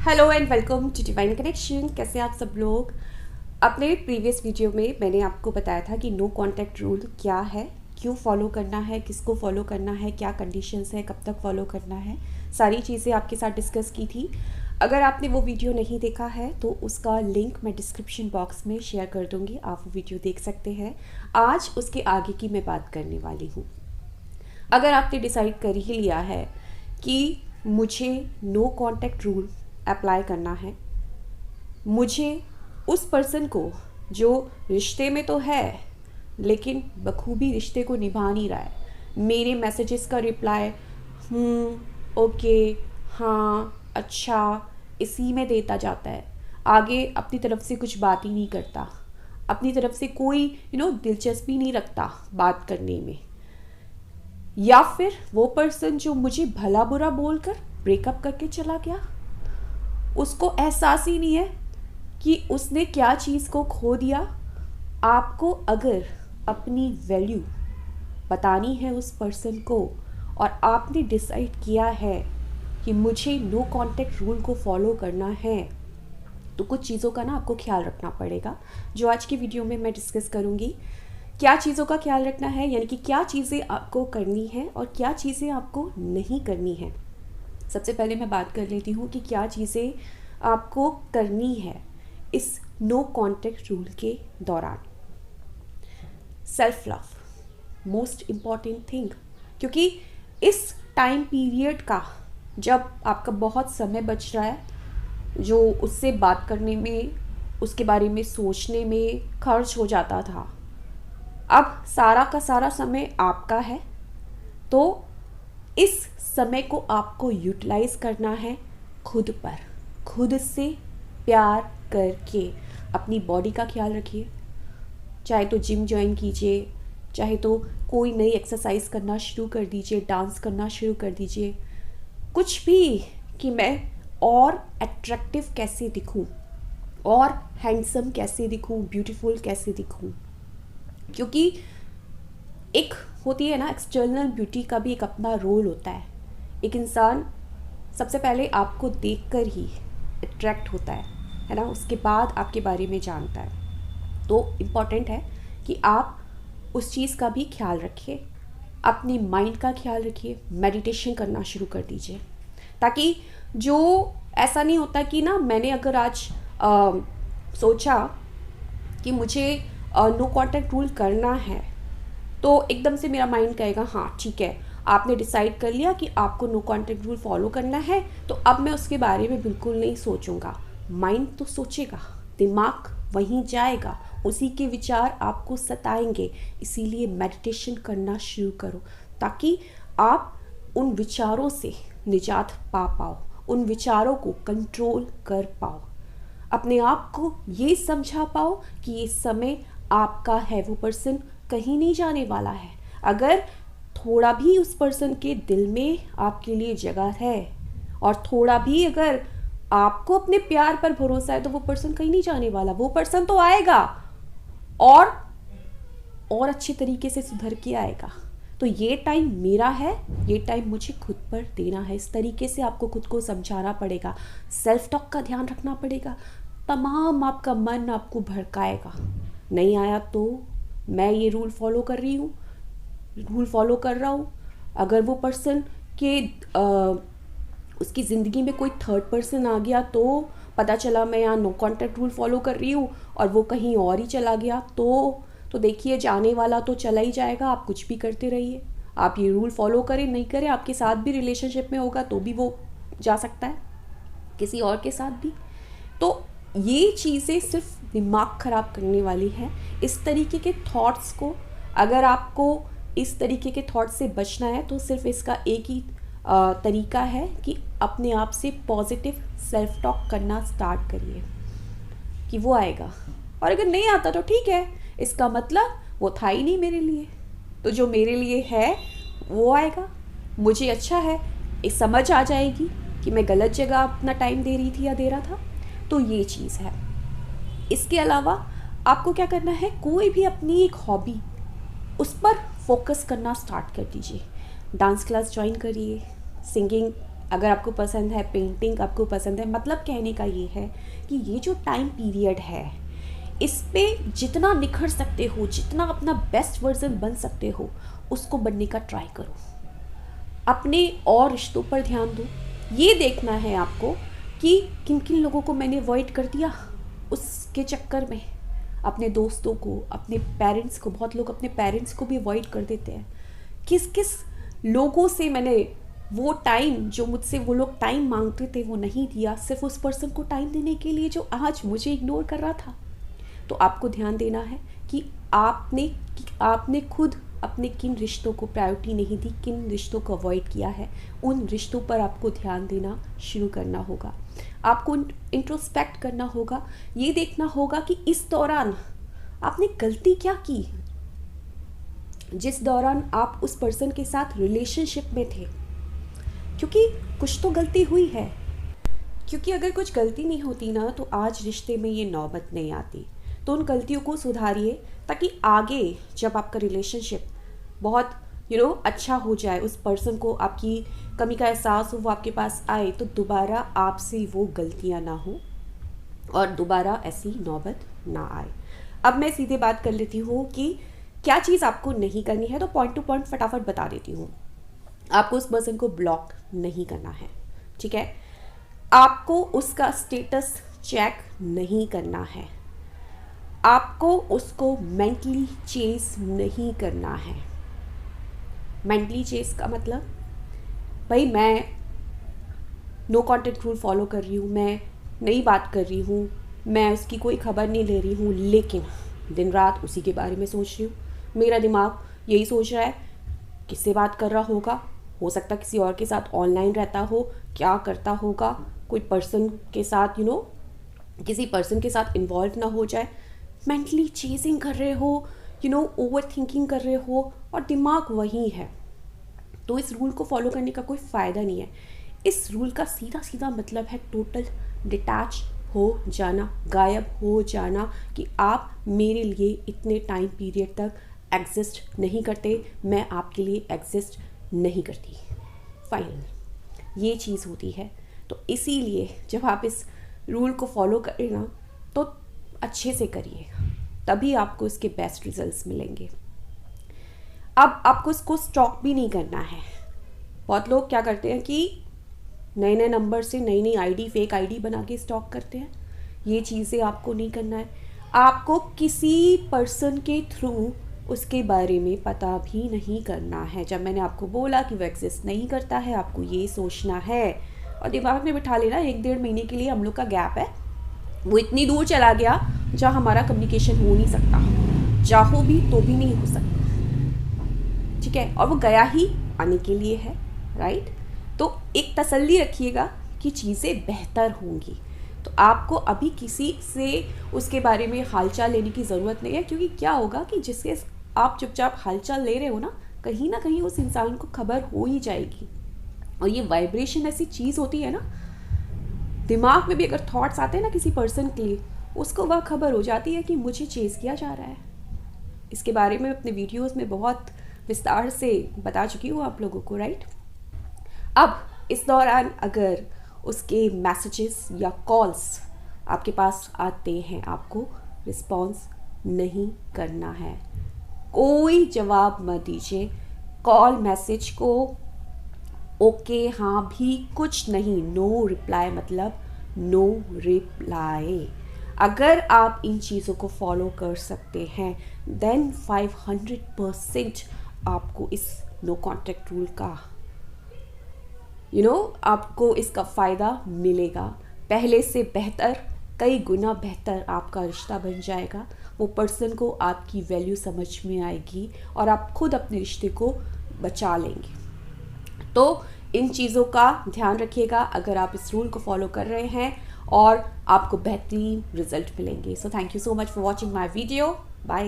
Hello and welcome to divine connection. कैसे आप सब लोग। अपने प्रीवियस वीडियो में मैंने आपको बताया था कि नो कांटेक्ट रूल क्या है, क्यों फॉलो करना है, किसको फॉलो करना है, क्या कंडीशंस है, कब तक फॉलो करना है, सारी चीज़ें आपके साथ डिस्कस की थी। अगर आपने वो वीडियो नहीं देखा है तो उसका लिंक मैं डिस्क्रिप्शन बॉक्स में शेयर कर दूँगी, आप वो वीडियो देख सकते हैं। आज उसके आगे की मैं बात करने वाली हूँ। अगर आपने डिसाइड कर ही लिया है कि मुझे नो कांटेक्ट रूल अप्लाई करना है, मुझे उस पर्सन को जो रिश्ते में तो है लेकिन बखूबी रिश्ते को निभा नहीं रहा है, मेरे मैसेजेस का रिप्लाई ओके, हाँ, अच्छा, इसी में देता जाता है, आगे अपनी तरफ से कुछ बात ही नहीं करता, अपनी तरफ से कोई दिलचस्पी नहीं रखता बात करने में, या फिर वो पर्सन जो मुझे भला बुरा बोलकर ब्रेकअप करके चला गया, उसको एहसास ही नहीं है कि उसने क्या चीज़ को खो दिया। आपको अगर अपनी वैल्यू बतानी है उस पर्सन को और आपने डिसाइड किया है कि मुझे नो कांटेक्ट रूल को फॉलो करना है, तो कुछ चीज़ों का ना आपको ख्याल रखना पड़ेगा, जो आज की वीडियो में मैं डिस्कस करूँगी। क्या चीज़ों का ख्याल रखना है, यानी कि क्या चीज़ें आपको करनी है और क्या चीज़ें आपको नहीं करनी है। सबसे पहले मैं बात कर लेती हूँ कि क्या चीज़ें आपको करनी है इस नो कांटेक्ट रूल के दौरान। Self love most important thing, क्योंकि इस टाइम पीरियड का जब आपका बहुत समय बच रहा है, जो उससे बात करने में, उसके बारे में सोचने में खर्च हो जाता था, अब सारा का सारा समय आपका है। तो इस समय को आपको यूटिलाइज करना है खुद पर, खुद से प्यार करके। अपनी बॉडी का ख्याल रखिए, चाहे तो जिम ज्वाइन कीजिए, चाहे तो कोई नई एक्सरसाइज करना शुरू कर दीजिए, डांस करना शुरू कर दीजिए, कुछ भी, कि मैं और अट्रैक्टिव कैसे दिखूं, और हैंडसम कैसे दिखूं, ब्यूटीफुल कैसे दिखूं। क्योंकि एक होती है ना, एक्सटर्नल ब्यूटी का भी एक अपना रोल होता है। एक इंसान सबसे पहले आपको देखकर ही अट्रैक्ट होता है ना, उसके बाद आपके बारे में जानता है। तो इम्पॉर्टेंट है कि आप उस चीज़ का भी ख्याल रखिए, अपने माइंड का ख्याल रखिए, मेडिटेशन करना शुरू कर दीजिए, ताकि जो ऐसा नहीं होता कि ना, मैंने अगर आज सोचा कि मुझे नो कांटेक्ट रूल करना है, तो एकदम से मेरा माइंड कहेगा हाँ ठीक है, आपने डिसाइड कर लिया कि आपको नो कांटेक्ट रूल फॉलो करना है, तो अब मैं उसके बारे में बिल्कुल नहीं सोचूंगा। माइंड तो सोचेगा, दिमाग वहीं जाएगा, उसी के विचार आपको सताएंगे। इसीलिए मेडिटेशन करना शुरू करो, ताकि आप उन विचारों से निजात पा पाओ, उन विचारों को कंट्रोल कर पाओ, अपने आप को ये समझा पाओ कि ये समय आपका है, वो पर्सन कहीं नहीं जाने वाला है। अगर थोड़ा भी उस पर्सन के दिल में आपके लिए जगह है और थोड़ा भी अगर आपको अपने प्यार पर भरोसा है, तो वो पर्सन कहीं नहीं जाने वाला। वो पर्सन तो आएगा और अच्छी तरीके से सुधर के आएगा। तो ये टाइम मेरा है, ये टाइम मुझे खुद पर देना है। इस तरीके से आपको खुद को समझाना पड़ेगा, सेल्फ टॉक का ध्यान रखना पड़ेगा। तमाम आपका मन आपको भड़काएगा, नहीं आया तो मैं ये रूल फॉलो कर रही हूँ, रूल फॉलो कर रहा हूँ। अगर वो पर्सन के उसकी ज़िंदगी में कोई थर्ड पर्सन आ गया, तो पता चला मैं यहाँ नो कांटेक्ट रूल फॉलो कर रही हूँ और वो कहीं और ही चला गया, तो देखिए, जाने वाला तो चला ही जाएगा। आप कुछ भी करते रहिए, आप ये रूल फॉलो करें नहीं करें, आपके साथ भी रिलेशनशिप में होगा तो भी वो जा सकता है, किसी और के साथ भी। तो ये चीज़ें सिर्फ दिमाग ख़राब करने वाली है। इस तरीके के थॉट्स को, अगर आपको इस तरीके के थॉट्स से बचना है, तो सिर्फ इसका एक ही तरीका है कि अपने आप से पॉजिटिव सेल्फ टॉक करना स्टार्ट करिए कि वो आएगा। और अगर नहीं आता तो ठीक है, इसका मतलब वो था ही नहीं मेरे लिए। तो जो मेरे लिए है वो आएगा, मुझे अच्छा है, एक समझ आ जाएगी कि मैं गलत जगह अपना टाइम दे रही थी या दे रहा था। तो ये चीज़ है। इसके अलावा आपको क्या करना है, कोई भी अपनी एक हॉबी, उस पर फोकस करना स्टार्ट कर दीजिए। डांस क्लास ज्वाइन करिए, सिंगिंग अगर आपको पसंद है पेंटिंग, आपको पसंद है, मतलब कहने का ये है कि ये जो टाइम पीरियड है इस पे जितना निखर सकते हो, जितना अपना बेस्ट वर्जन बन सकते हो, उसको बनने का ट्राई करो। अपने और रिश्तों पर ध्यान दो। ये देखना है आपको कि किन किन लोगों को मैंने अवॉइड कर दिया उसके चक्कर में, अपने दोस्तों को, अपने पेरेंट्स को। बहुत लोग अपने पेरेंट्स को भी अवॉइड कर देते हैं। किस किस लोगों से मैंने वो टाइम, जो मुझसे वो लोग टाइम मांगते थे, वो नहीं दिया, सिर्फ उस पर्सन को टाइम देने के लिए जो आज मुझे इग्नोर कर रहा था। तो आपको ध्यान देना है कि आपने खुद अपने किन रिश्तों को प्रायोरिटी नहीं दी, किन रिश्तों को अवॉइड किया है। उन रिश्तों पर आपको ध्यान देना शुरू करना होगा। आपको इंट्रोस्पेक्ट करना होगा। ये देखना होगा कि इस दौरान आपने गलती क्या की, जिस दौरान आप उस पर्सन के साथ रिलेशनशिप में थे। क्योंकि कुछ तो गलती हुई है। क्योंकि अगर कुछ गलती नहीं होती ना, तो आज रिश्ते में ये नौबत नहीं आती। तो उन गलतियों को सुधारिए, ताकि आगे जब आपका रिलेशनशिप बहुत अच्छा हो जाए, उस पर्सन को आपकी कमी का एहसास हो, वो आपके पास आए, तो दोबारा आपसे वो गलतियां ना हो और दोबारा ऐसी नौबत ना आए। अब मैं सीधे बात कर लेती हूँ कि क्या चीज़ आपको नहीं करनी है, तो पॉइंट टू पॉइंट फटाफट बता देती हूँ। आपको उस पर्सन को ब्लॉक नहीं करना है, ठीक है। आपको उसका स्टेटस चेक नहीं करना है। आपको उसको मेंटली चेस नहीं करना है। मेंटली चेस का मतलब, भाई मैं नो कांटेक्ट रूल फॉलो कर रही हूँ, मैं नई बात कर रही हूँ, मैं उसकी कोई खबर नहीं ले रही हूँ, लेकिन दिन रात उसी के बारे में सोच रही हूँ। मेरा दिमाग यही सोच रहा है किससे बात कर रहा होगा, हो सकता किसी और के साथ ऑनलाइन रहता हो, क्या करता होगा, कोई पर्सन के साथ किसी पर्सन के साथ इन्वॉल्व ना हो जाए। मेंटली चेजिंग कर रहे हो, ओवर थिंकिंग कर रहे हो, और दिमाग वही है। तो इस रूल को फॉलो करने का कोई फ़ायदा नहीं है। इस रूल का सीधा सीधा मतलब है टोटल डिटैच हो जाना, गायब हो जाना, कि आप मेरे लिए इतने टाइम पीरियड तक एग्जिस्ट नहीं करते, मैं आपके लिए एग्जिस्ट नहीं करती। फाइनल ये चीज़ होती है। तो इसीलिए जब आप इस रूल को फॉलो करें ना, तो अच्छे से करिए, तभी आपको इसके बेस्ट रिजल्ट्स मिलेंगे। अब आपको इसको स्टॉक भी नहीं करना है। बहुत लोग क्या करते हैं कि नए नए नंबर से नई नई आईडी, फेक आईडी बना के स्टॉक करते हैं। ये चीज़ें आपको नहीं करना है। आपको किसी पर्सन के थ्रू उसके बारे में पता भी नहीं करना है। जब मैंने आपको बोला कि वो एग्जिस्ट नहीं करता है, आपको ये सोचना है और दिमाग में बिठा लेना 1-1.5 महीने के लिए हम लोग का गैप है, वो इतनी दूर चला गया जहाँ हमारा कम्युनिकेशन हो नहीं सकता, चाहो भी तो भी नहीं हो सकता, ठीक है। और वो गया ही आने के लिए है, राइट। तो एक तसल्ली रखिएगा कि चीज़ें बेहतर होंगी। तो आपको अभी किसी से उसके बारे में हालचाल लेने की ज़रूरत नहीं है, क्योंकि क्या होगा कि जिसके आप चुपचाप हालचाल ले रहे हो ना कहीं उस इंसान को खबर हो ही जाएगी। और ये वाइब्रेशन ऐसी चीज़ होती है ना, दिमाग में भी अगर थॉट्स आते हैं ना किसी पर्सन के लिए, उसको वह खबर हो जाती है कि मुझे चेज़ किया जा रहा है। इसके बारे में अपने वीडियोज़ में बहुत विस्तार से बता चुकी हूँ आप लोगों को, राइट। अब इस दौरान अगर उसके मैसेजेस या कॉल्स आपके पास आते हैं, आपको रिस्पॉन्स नहीं करना है। कोई जवाब मत दीजिए। कॉल मैसेज को ओके हाँ भी कुछ नहीं, नो रिप्लाई मतलब नो रिप्लाई। अगर आप इन चीज़ों को फॉलो कर सकते हैं, देन 500% आपको इस नो कॉन्टैक्ट रूल का आपको इसका फ़ायदा मिलेगा। पहले से बेहतर, कई गुना बेहतर आपका रिश्ता बन जाएगा। वो पर्सन को आपकी वैल्यू समझ में आएगी और आप खुद अपने रिश्ते को बचा लेंगे। तो इन चीज़ों का ध्यान रखिएगा अगर आप इस रूल को फॉलो कर रहे हैं, और आपको बेहतरीन रिजल्ट मिलेंगे। So thank you so much for watching my video. Bye.